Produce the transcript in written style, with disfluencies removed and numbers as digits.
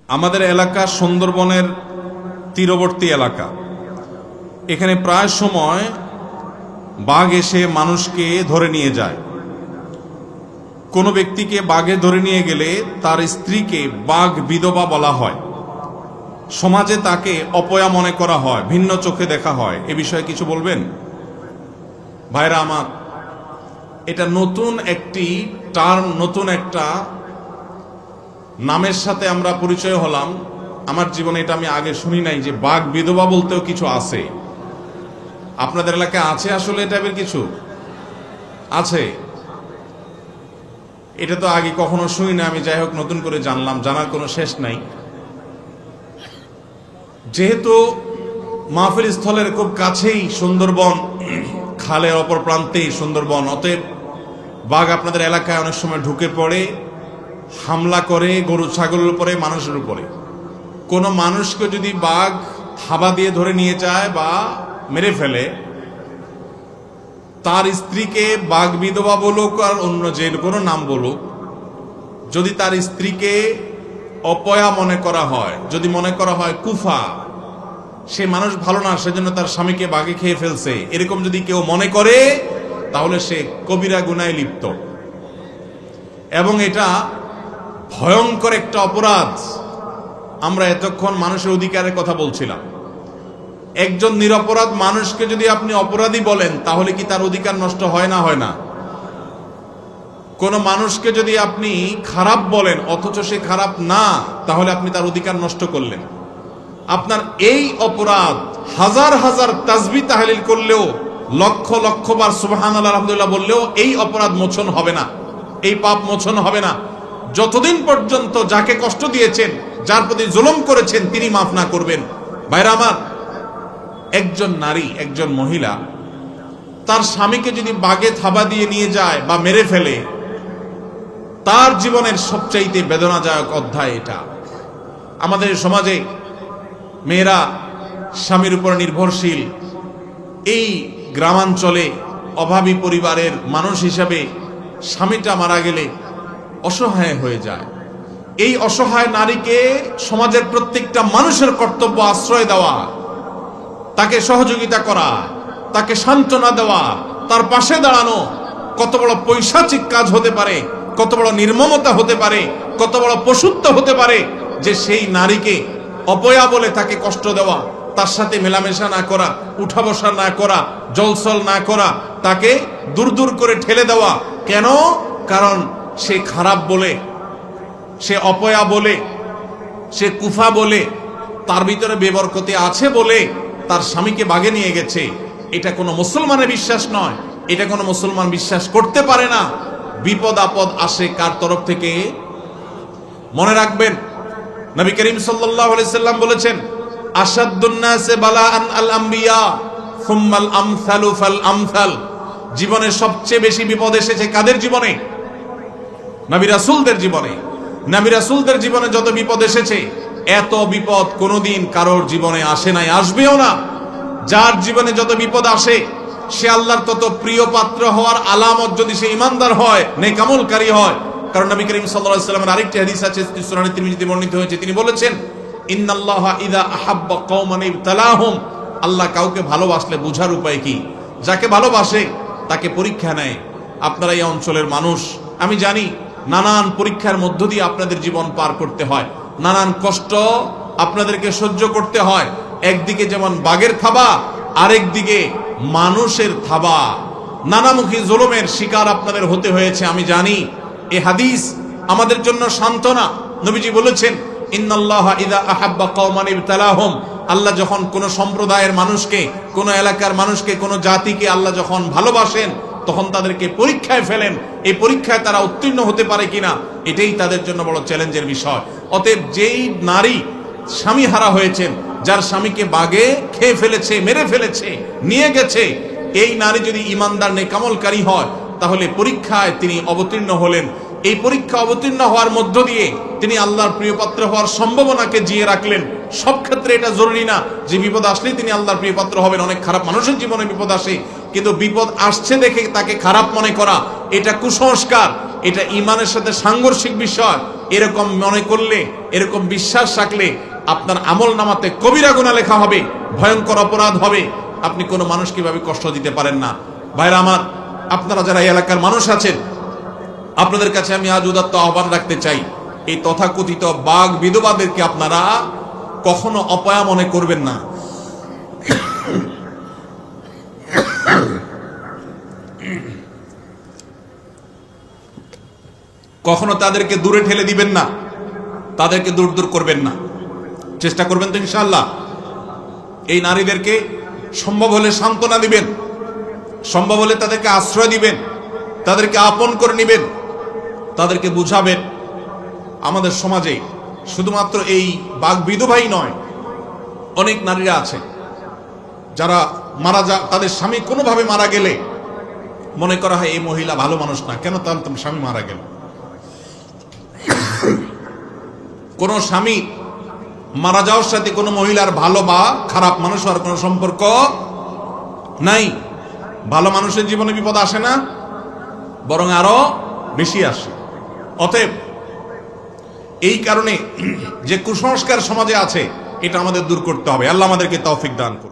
আমাদের এলাকা সুন্দরবনের তীরবর্তী এলাকা। এখানে প্রায় সময় বাঘ এসে মানুষকে ধরে নিয়ে যায়। কোনো ব্যক্তিকে বাঘে ধরে নিয়ে গেলে তার স্ত্রীকে বাঘ বিধবা বলা হয়। সমাজে তাকে অপয়া মনে করা হয়, ভিন্ন চোখে দেখা হয়। এ বিষয়ে কিছু বলবেন? ভাইরা আমার, এটা নতুন একটি টার্ম, নতুন একটা নামের সাথে আমরা পরিচয় হলাম। আমার জীবনে এটা আমি আগে শুনি নাই যে বাঘ বিধবা বলতেও কিছু আছে। আপনাদের এলাকায় আছে আসলে এই টাইপের কিছু আছে? এটা তো আগে কখনো শুনি না আমি। যাই হোক, নতুন করে জানলাম, জানার কোনো শেষ নাই। যেহেতু মাহফিল স্থলের খুব কাছেই সুন্দরবন, খালের অপর প্রান্তেই সুন্দরবন, অতএব বাঘ আপনাদের এলাকায় অনেক সময় ঢুকে পড়ে, হামলা করে গরু ছাগলের উপরে, মানুষের উপরে। কোনো মানুষকে যদি বাঘ থাবা দিয়ে ধরে নিয়ে যায় বা মেরে ফেলে, তার স্ত্রীকে বাঘ বিধবা বলুক আর অন্য যে কোনো নাম বলুক, যদি তার স্ত্রীকে অপয়া মনে করা হয়, যদি মনে করা হয় কুফা, সে মানুষ ভালো না, সেজন্য তার স্বামীকে বাঘে খেয়ে ফেলছে, এরকম যদি কেউ মনে করে, তাহলে সে কবিরা গুনায় লিপ্ত। এবং এটা ভয়ঙ্কর একটা অপরাধ। আমরা এতক্ষণ মানুষের অধিকারের কথা বলছিলাম। একজন নিরপরাধ মানুষকে যদি আপনি অপরাধী বলেন, তাহলে কি তার অধিকার নষ্ট হয় না? হয় না? কোন মানুষকে যদি আপনি খারাপ বলেন অথচ সে খারাপ না, তাহলে আপনি তার অধিকার নষ্ট করলেন। আপনার এই অপরাধ হাজার হাজার তাসবিহ তাহলিল করলেও, লক্ষ লক্ষ বার সুবহানাল্লাহ আলহামদুলিল্লাহ বললেও এই অপরাধ মোচন হবে না, এই পাপ মোচন হবে না, যতদিন পর্যন্ত যাকে কষ্ট দিয়েছেন, যার প্রতি জুলুম করেছেন, তিনি মাফ না করবেন। ভাইরা আমার, একজন নারী, একজন মহিলা তার স্বামীকে যদি বাঘে থাবা দিয়ে নিয়ে যায় বা মেরে ফেলে, তার জীবনের সবচাইতে বেদনাদায়ক অধ্যায় এটা। আমাদের সমাজে মেয়েরা স্বামীর উপর নির্ভরশীল। এই গ্রামাঞ্চলে অভাবী পরিবারের মানুষ হিসাবে স্বামীটা মারা গেলে অসহায় হয়ে যায়। এই অসহায় নারীকে সমাজের প্রত্যেকটা মানুষের কর্তব্য আশ্রয় দেওয়া, তাকে সহযোগিতা করা, তাকে সান্ত্বনা দেওয়া, তার পাশে দাঁড়ানো। কত বড় পৈশাচিক কাজ হতে পারে, কত বড় নির্মমতা হতে পারে, কত বড় পশুত্ব হতে পারে যে সেই নারীকে অপয়া বলে তাকে কষ্ট দেওয়া, তার সাথে মেলামেশা না করা, উঠা বসা না করা, জলসল না করা, তাকে দূর দূর করে ঠেলে দেওয়া। কেন? কারণ সে খারাপ বলে, সে অপয়া বলে, সে কুফা বলে, তার ভিতরে বেবরকতি আছে বলে তার স্বামীকে বাগে নিয়ে গেছে। এটা কোনো মুসলমানের বিশ্বাস নয়, এটা কোনো মুসলমান বিশ্বাস করতে পারে না। বিপদ আপদ আসে কার তরফ থেকে? মনে রাখবেন, নবী করিম সাল্লাল্লাহু আলাইহি সাল্লাম বলেছেন, আশাদ্দুন নাসে বালাআন আল আমবিয়া সুম্মাল আমসালু ফাল আমসাল। জীবনে সবচেয়ে বেশি বিপদ এসেছে কাদের জীবনে? নবী রাসূলদের জীবনে। নবী রাসূলদের জীবনে যত বিপদ এসেছে, এত বিপদ কোনোদিন কারোর জীবনে আসে নাই, আসবেও না। যার জীবনে যত বিপদ আসে, সে আল্লাহর তত প্রিয় পাত্র হওয়ার আলামত যদি সে ঈমানদার হয়, নেক আমলকারী হয়। কারণ নবী করিম সাল্লাল্লাহু আলাইহি ওয়াসাল্লামের আরেকটি হাদিস আছে, সুনান তিরমিজিতে বর্ণিত হয়েছে। তিনি বলেছেন, ইন্নাল্লাহা ইযা আহাব্বা কওমান ইবতালাহুম। আল্লাহ কাউকে ভালোবাসলে বুঝার উপায় কি? যাকে ভালোবাসে তাকে পরীক্ষা নেয়। আপনারা এই অঞ্চলের মানুষ, আমি জানি নানান পরীক্ষার মধ্য দিয়ে আপনাদের জীবন পার করতে হয়, নানান কষ্ট আপনাদেরকে সহ্য করতে হয়। একদিকে যেমন বাঘের থাবা, আরেক দিকে মানুষের থাবা, নানামুখী জুলুমের শিকার আপনাদের হতে হয়েছে, আমি জানি। এই হাদিস আমাদের জন্য সান্ত্বনা। নবীজি বলেছেন, ইন্নাল্লাহা ইযা আহাব্বা কওমান ইবতালাহুম। আল্লাহ যখন কোন সম্প্রদায়ের মানুষকে, কোন এলাকার মানুষকে, কোন জাতিকে আল্লাহ যখন ভালোবাসেন, তখন তাদেরকে পরীক্ষায় ফেলেন। এই পরীক্ষায় তারা উত্তীর্ণ হতে পারে কিনা, এটাই তাদের জন্য বড় চ্যালেঞ্জের বিষয়। অতএব যেই নারী স্বামী হারা হয়েছেন, যার স্বামীকে বাঘে খেয়ে ফেলেছে, মেরে ফেলেছে, নিয়ে গেছে, এই নারী যদি ঈমানদার নেক আমলকারী হয়, তাহলে পরীক্ষায় তিনি অবতীর্ণ হলেন। এই পরীক্ষা অবতীর্ণ হওয়ার মধ্য দিয়ে তিনি আল্লাহর প্রিয় পাত্র হওয়ার সম্ভাবনাকে জিয়ে রাখলেন। সব ক্ষেত্রে এটা জরুরি না যে বিপদ আসলেই তিনি আল্লাহর প্রিয় পাত্র হবেন। অনেক খারাপ মানুষের জীবনে বিপদ আসে, কিন্তু বিপদ আসছে দেখে তাকে খারাপ মনে করা, এটা কুসংস্কার, এটা ঈমানের সাথে সাংঘর্ষিক বিষয়। এরকম মনে করলে, এরকম বিশ্বাস রাখলে আপনার আমল নামাতে কবিরা গুনাহ লেখা হবে, ভয়ঙ্কর অপরাধ হবে। আপনি কোনো মানুষকে কিভাবে কষ্ট দিতে পারেন না। ভাইরা আমার, আপনারা যারা এই এলাকার মানুষ আছেন, আপনাদের কাছে আমি আজ উদাত্ত আহ্বান রাখতে চাই, এই তথাকথিত বাঘ বিধবাদেরকে আপনারা কখনো অপয়া মনে করবেন না। কখনো তাদেরকে দূরে ঠেলে দিবেন না, তাদেরকে দূর দূর করবেন না, চেষ্টা করবেন তো ইনশাআল্লাহ। এই নারীদেরকে সম্ভব হলে সান্ত্বনা দিবেন, সম্ভব হলে তাদেরকে আশ্রয় দিবেন, তাদেরকে আপন করে নেবেন, তাদেরকে বুঝাবেন আমাদের সমাজে শুধুমাত্র এই বাঘ বিধবাই নয়, অনেক নারীরা আছে যারা তাদের স্বামী কোনোভাবে মারা গেলে মনে করা হয় এই মহিলা ভালো মানুষ না, কেন তার স্বামী মারা গেল। কোন স্বামী মারা যাওয়ার সাথে কোনো মহিলার ভালো বা খারাপ মানুষ আর কোনো সম্পর্ক নাই। ভালো মানুষের জীবনে বিপদ আসে না, বরং আরো বেশি আসে। অতএব এই কারণে যে কুসংস্কার সমাজে আছে, এটা আমাদের দূর করতে হবে। আল্লাহ আমাদেরকে তৌফিক দান করুন।